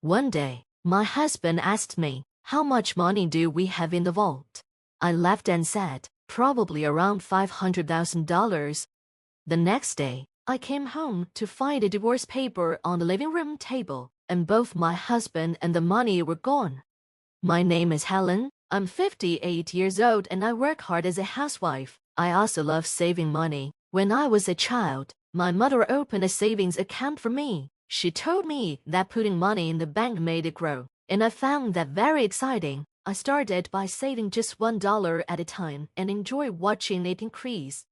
One day, my husband asked me, "How much money do we have in the vault?" I laughed and said, "Probably around $500,000. The next day, I came home to find a divorce paper on the living room table, and both my husband and the money were gone. My name is Helen. I'm 58 years old and I work hard as a housewife. I also love saving money. When I was a child, my mother opened a savings account for me. She told me that putting money in the bank made it grow, and I found that very exciting. I started by saving just $1 at a time and enjoy watching it increase.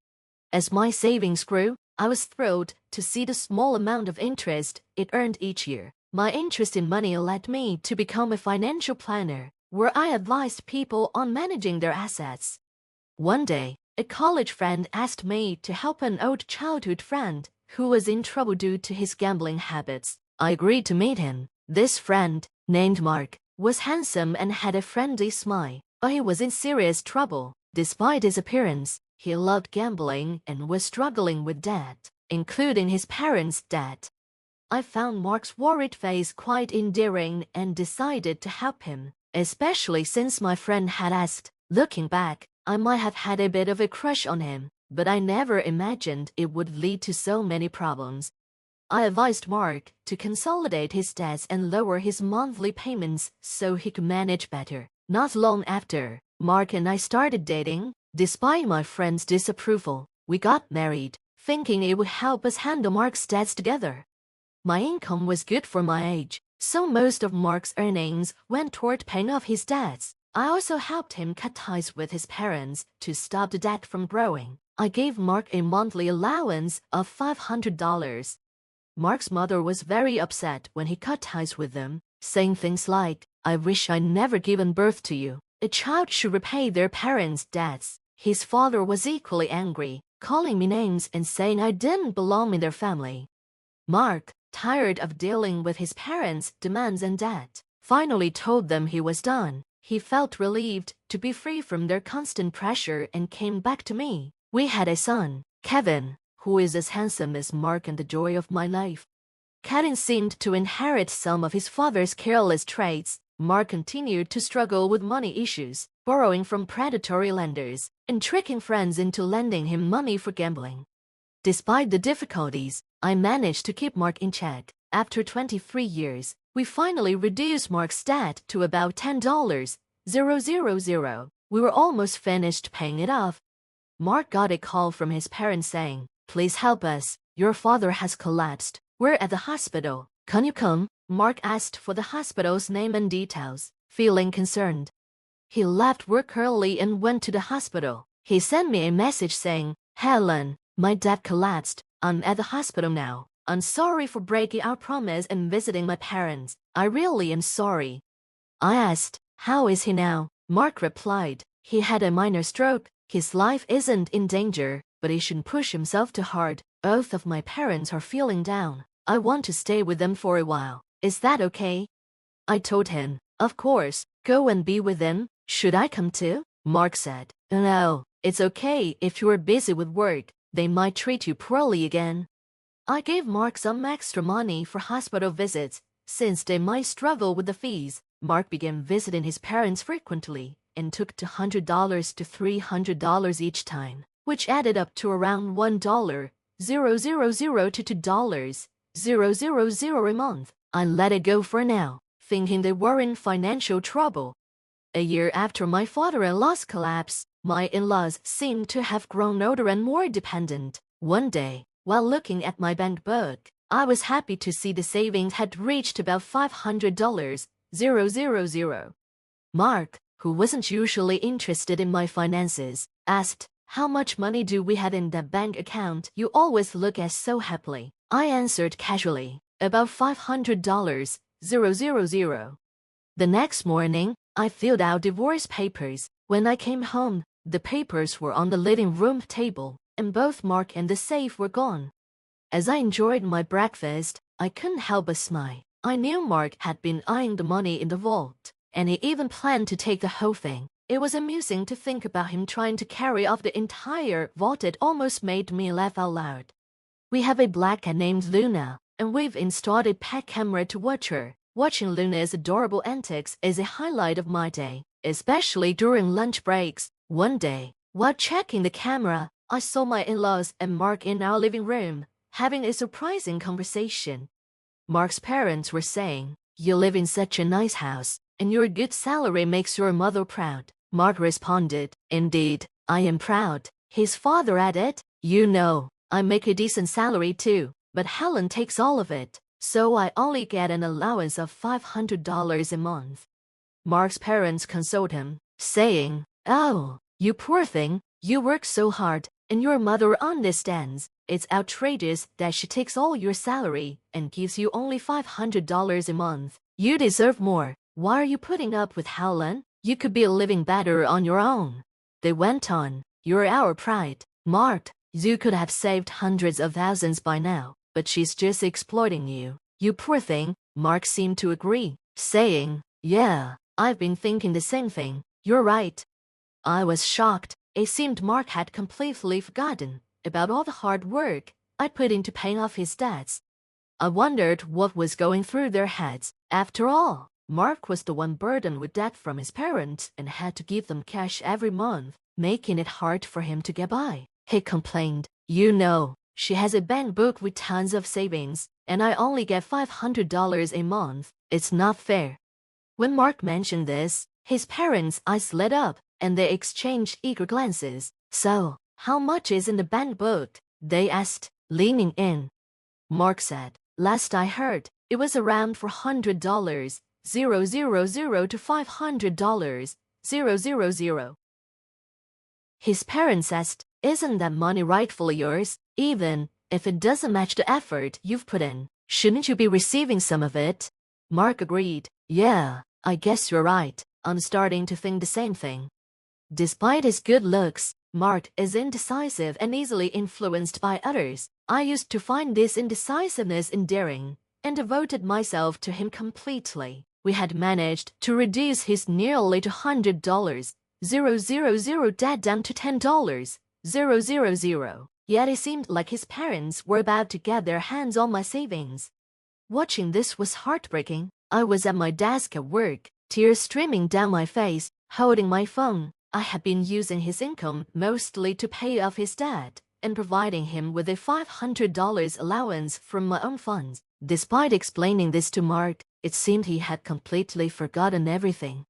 As my savings grew, I was thrilled to see the small amount of interest it earned each year. My interest in money led me to become a financial planner, where I advised people on managing their assets. One day, a college friend asked me to help an old childhood friend who was in trouble due to his gambling habits. I agreed to meet him. This friend, named Mark, was handsome and had a friendly smile, but he was in serious trouble. Despite his appearance, he loved gambling and was struggling with debt, including his parents' debt. I found Mark's worried face quite endearing and decided to help him, especially since my friend had asked. Looking back, I might have had a bit of a crush on him, but I never imagined it would lead to so many problems. I advised Mark to consolidate his debts and lower his monthly payments so he could manage better. Not long after, Mark and I started dating. Despite my friend's disapproval, we got married, thinking it would help us handle Mark's debts together. My income was good for my age, so most of Mark's earnings went toward paying off his debts. I also helped him cut ties with his parents to stop the debt from growing. I gave Mark a monthly allowance of $500. Mark's mother was very upset when he cut ties with them, saying things like, "I wish I'd never given birth to you. A child should repay their parents' debts." His father was equally angry, calling me names and saying I didn't belong in their family. Mark, tired of dealing with his parents' demands and debt, finally told them he was done. He felt relieved to be free from their constant pressure and came back to me. We had a son, Kevin, who is as handsome as Mark and the joy of my life. Kevin seemed to inherit some of his father's careless traits. Mark continued to struggle with money issues, borrowing from predatory lenders and tricking friends into lending him money for gambling. Despite the difficulties, I managed to keep Mark in check. After 23 years, we finally reduced Mark's debt to about $10,000. We were almost finished paying it off. Mark got a call from his parents saying, "Please help us. Your father has collapsed. We're at the hospital. Can you come?" Mark asked for the hospital's name and details, feeling concerned. He left work early and went to the hospital. He sent me a message saying, "Helen, my dad collapsed. I'm at the hospital now. I'm sorry for breaking our promise and visiting my parents. I really am sorry." I asked, "How is he now?" Mark replied, "He had a minor stroke. His life isn't in danger, but he shouldn't push himself too hard. Both of my parents are feeling down. I want to stay with them for a while. Is that okay?" I told him, "Of course, go and be with them. Should I come too?" Mark said, "No, it's okay if you're busy with work. They might treat you poorly again." I gave Mark some extra money for hospital visits, since they might struggle with the fees. Mark began visiting his parents frequently and took $200 to $300 each time, which added up to around $1,000 to $2,000 a month. I let it go for now, thinking they were in financial trouble. A year after my father-in-law's collapse, my in-laws seemed to have grown older and more dependent. One day, while looking at my bank book, I was happy to see the savings had reached about $500. Mark, who wasn't usually interested in my finances, asked, "How much money do we have in that bank account you always look at so happily?" I answered casually, "About $500. The next morning, I filled out divorce papers. When I came home, the papers were on the living room table, and both Mark and the safe were gone. As I enjoyed my breakfast, I couldn't help but smile. I knew Mark had been eyeing the money in the vault, and he even planned to take the whole thing. It was amusing to think about him trying to carry off the entire vault. It almost made me laugh out loud. We have a black cat named Luna, and we've installed a pet camera to watch her. Watching Luna's adorable antics is a highlight of my day, especially during lunch breaks. One day, while checking the camera, I saw my in-laws and Mark in our living room, having a surprising conversation. Mark's parents were saying, "You live in such a nice house, and your good salary makes your mother proud." Mark responded, "Indeed, I am proud." His father added, "You know, I make a decent salary too, but Helen takes all of it, so I only get an allowance of $500 a month." Mark's parents consoled him, saying, "Oh, you poor thing, you work so hard, and your mother understands. It's outrageous that she takes all your salary and gives you only $500 a month. You deserve more. Why are you putting up with Helen? You could be living better on your own." They went on, "You're our pride, Mark. You could have saved hundreds of thousands by now, but she's just exploiting you. You poor thing." Mark seemed to agree, saying, "Yeah, I've been thinking the same thing. You're right." I was shocked. It seemed Mark had completely forgotten about all the hard work I put into paying off his debts. I wondered what was going through their heads. After all, Mark was the one burdened with debt from his parents and had to give them cash every month, making it hard for him to get by. He complained, "You know, she has a bank book with tons of savings, and I only get $500 a month. It's not fair." When Mark mentioned this, his parents' eyes lit up, and they exchanged eager glances. "So, how much is in the bank book?" they asked, leaning in. Mark said, "Last I heard, it was around $400, $000 to $500, $000. His parents asked, "Isn't that money rightfully yours? Even if it doesn't match the effort you've put in, shouldn't you be receiving some of it?" Mark agreed, "Yeah, I guess you're right. I'm starting to think the same thing." Despite his good looks, Mark is indecisive and easily influenced by others. I used to find this indecisiveness endearing and devoted myself to him completely. We had managed to reduce his nearly $200, $000 debt down to $10, $000. Yet it seemed like his parents were about to get their hands on my savings. Watching this was heartbreaking. I was at my desk at work, tears streaming down my face, holding my phone. I had been using his income mostly to pay off his debt and providing him with a $500 allowance from my own funds. Despite explaining this to Mark, it seemed he had completely forgotten everything.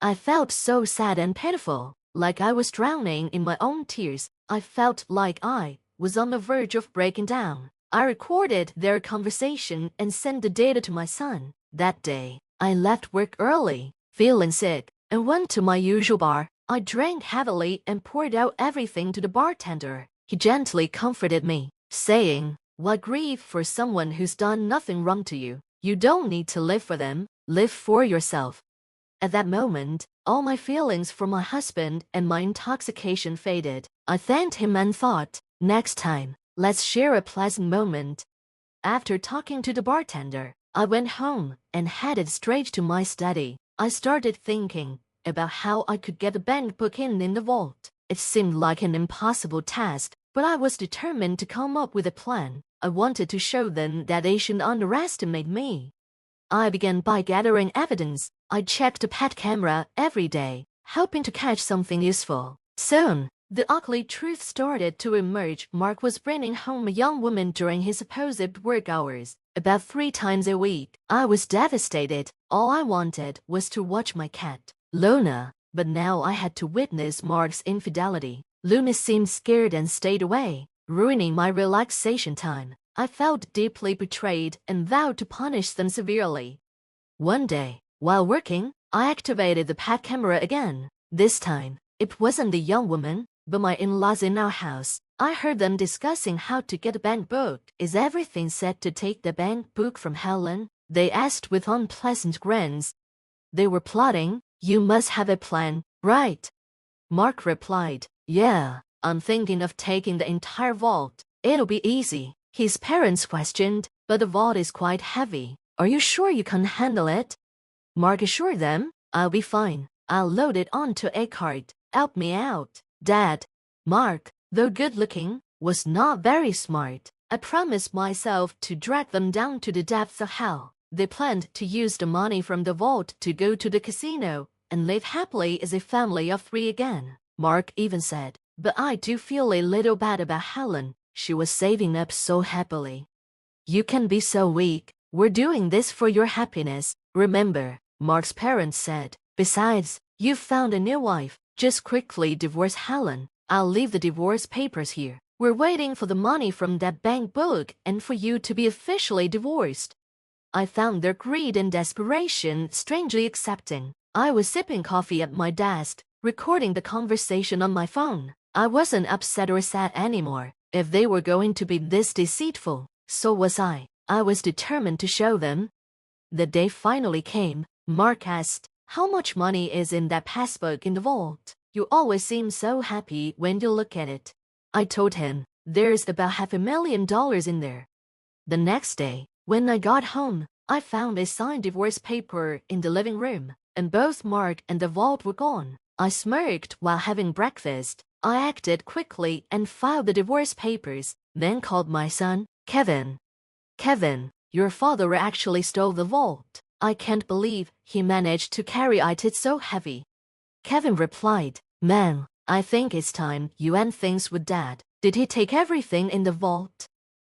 I felt so sad and pitiful, like I was drowning in my own tears. I felt like I was on the verge of breaking down. I recorded their conversation and sent the data to my son. That day, I left work early, feeling sick, and went to my usual bar. I drank heavily and poured out everything to the bartender. He gently comforted me, saying, "Why grieve for someone who's done nothing wrong to you? You don't need to live for them, live for yourself." At that moment, all my feelings for my husband and my intoxication faded. I thanked him and thought, next time, let's share a pleasant moment. After talking to the bartender, I went home and headed straight to my study. I started thinking about how I could get the bank book in the vault. It seemed like an impossible task, but I was determined to come up with a plan. I wanted to show them that they shouldn't underestimate me. I began by gathering evidence. I checked the pet camera every day, hoping to catch something useful. Soon, the ugly truth started to emerge. Mark was bringing home a young woman during his supposed work hours, about 3 times a week. I was devastated. All I wanted was to watch my cat, Luna, but now I had to witness Mark's infidelity. Luna seemed scared and stayed away, ruining my relaxation time. I felt deeply betrayed and vowed to punish them severely. One day, while working, I activated the pet camera again. This time, it wasn't the young woman, but my in-laws in our house. I heard them discussing how to get a bank book. "Is everything set to take the bank book from Helen?" they asked with unpleasant grins. They were plotting. "You must have a plan, right?" Mark replied, "Yeah, I'm thinking of taking the entire vault. It'll be easy." His parents questioned, "But the vault is quite heavy. Are you sure you can handle it?" Mark assured them, "I'll be fine. I'll load it onto a cart. Help me out, Dad." Mark, though good-looking, was not very smart. I promised myself to drag them down to the depths of hell. They planned to use the money from the vault to go to the casino and live happily as a family of 3 again. Mark even said, "But I do feel a little bad about Helen. She was saving up so happily." "You can be so weak. We're doing this for your happiness, remember," Mark's parents said. "Besides, you've found a new wife. Just quickly divorce Helen. I'll leave the divorce papers here. We're waiting for the money from that bank book and for you to be officially divorced." I found their greed and desperation strangely accepting. I was sipping coffee at my desk, recording the conversation on my phone. I wasn't upset or sad anymore. If they were going to be this deceitful, so was I. I was determined to show them. The day finally came. Mark asked, "How much money is in that passbook in the vault? You always seem so happy when you look at it." I told him, "There's about $500,000 in there." The next day, when I got home, I found a signed divorce paper in the living room, and both Mark and the vault were gone. I smirked while having breakfast. I acted quickly and filed the divorce papers, then called my son, Kevin. "Kevin, your father actually stole the vault. I can't believe he managed to carry it so heavy." Kevin replied, "Man, I think it's time you end things with Dad. Did he take everything in the vault?"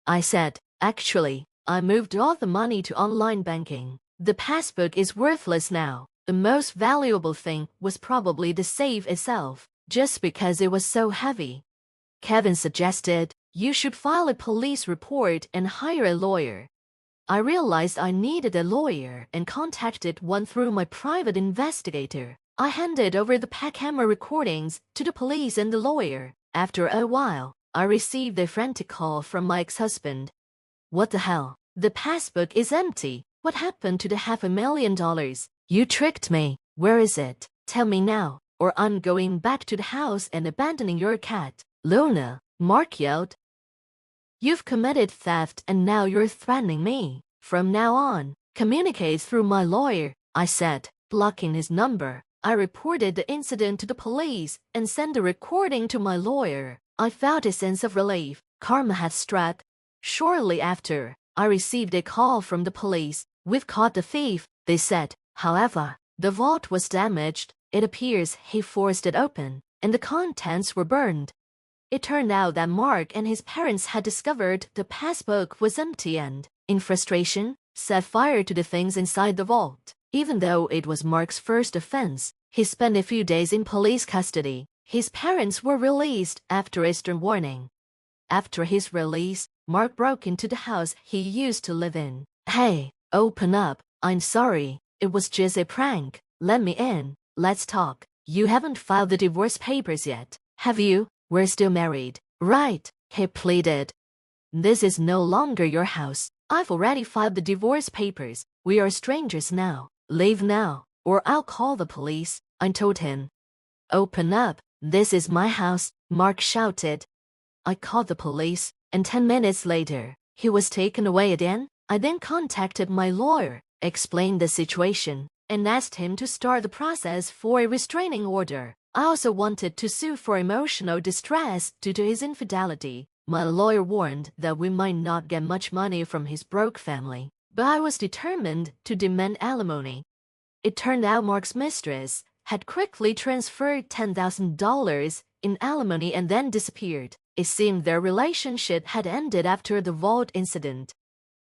I said, "Actually, I moved all the money to online banking. The passbook is worthless now. The most valuable thing was probably the safe itself, just because it was so heavy." Kevin suggested, "You should file a police report and hire a lawyer." I realized I needed a lawyer and contacted one through my private investigator. I handed over the camera recordings to the police and the lawyer. After a while, I received a frantic call from my ex-husband. "What the hell? The passbook is empty. What happened to the $500,000? You tricked me. Where is it? Tell me now, or I'm going back to the house and abandoning your cat." "Luna," Mark yelled. "You've committed theft and now you're threatening me. From now on, communicate through my lawyer," I said, blocking his number. I reported the incident to the police and sent the recording to my lawyer. I felt a sense of relief. Karma had struck. Shortly after, I received a call from the police. "We've caught the thief," they said. However, the vault was damaged. It appears he forced it open, and the contents were burned. It turned out that Mark and his parents had discovered the passbook was empty and, in frustration, set fire to the things inside the vault. Even though it was Mark's first offense, he spent a few days in police custody. His parents were released after a stern warning. After his release, Mark broke into the house he used to live in. "Hey, open up. I'm sorry. It was just a prank. Let me in. Let's talk. You haven't filed the divorce papers yet, have you? We're still married, right?" he pleaded. "This is no longer your house. I've already filed the divorce papers. We are strangers now. Leave now, or I'll call the police," I told him. "Open up. This is my house," Mark shouted. I called the police, and 10 minutes later, he was taken away again. I then contacted my lawyer, explained the situation, and asked him to start the process for a restraining order. I also wanted to sue for emotional distress due to his infidelity. My lawyer warned that we might not get much money from his broke family, but I was determined to demand alimony. It turned out Mark's mistress had quickly transferred $10,000 in alimony and then disappeared. It seemed their relationship had ended after the vault incident.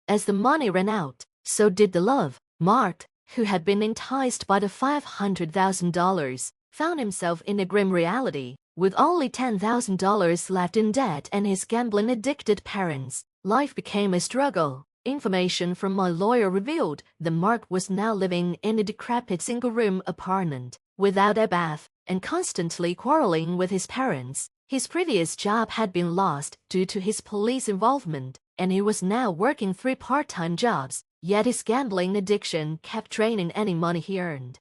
As the money ran out, so did the love. Mark, who had been enticed by the $500,000, found himself in a grim reality. With only $10,000 left in debt and his gambling-addicted parents, life became a struggle. Information from my lawyer revealed that Mark was now living in a decrepit single-room apartment, without a bath, and constantly quarreling with his parents. His previous job had been lost due to his police involvement, and he was now working 3 part-time jobs, yet his gambling addiction kept draining any money he earned.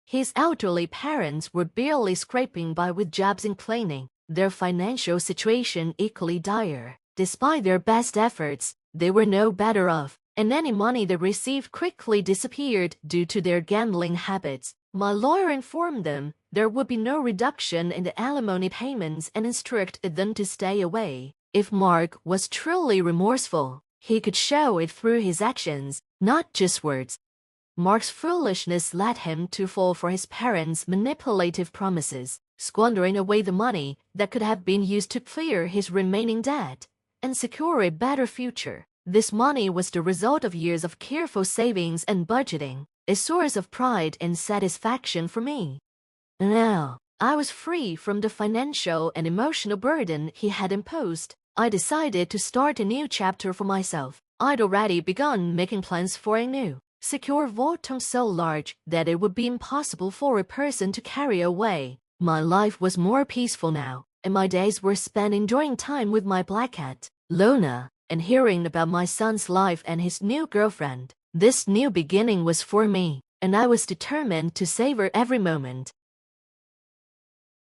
His elderly parents were barely scraping by with jobs in cleaning, their financial situation equally dire. Despite their best efforts, they were no better off, and any money they received quickly disappeared due to their gambling habits. My lawyer informed them there would be no reduction in the alimony payments and instructed them to stay away. If Mark was truly remorseful, He could show it through his actions, not just words. Mark's foolishness led him to fall for his parents' manipulative promises, squandering away the money that could have been used to clear his remaining debt and secure a better future. This money was the result of years of careful savings and budgeting, a source of pride and satisfaction for me. Now, I was free from the financial and emotional burden he had imposed. I decided to start a new chapter for myself. I'd already begun making plans for a new, secure vault so large that it would be impossible for a person to carry away. My life was more peaceful now, and my days were spent enjoying time with my black cat, Luna, and hearing about my son's life and his new girlfriend. This new beginning was for me, and I was determined to savor every moment.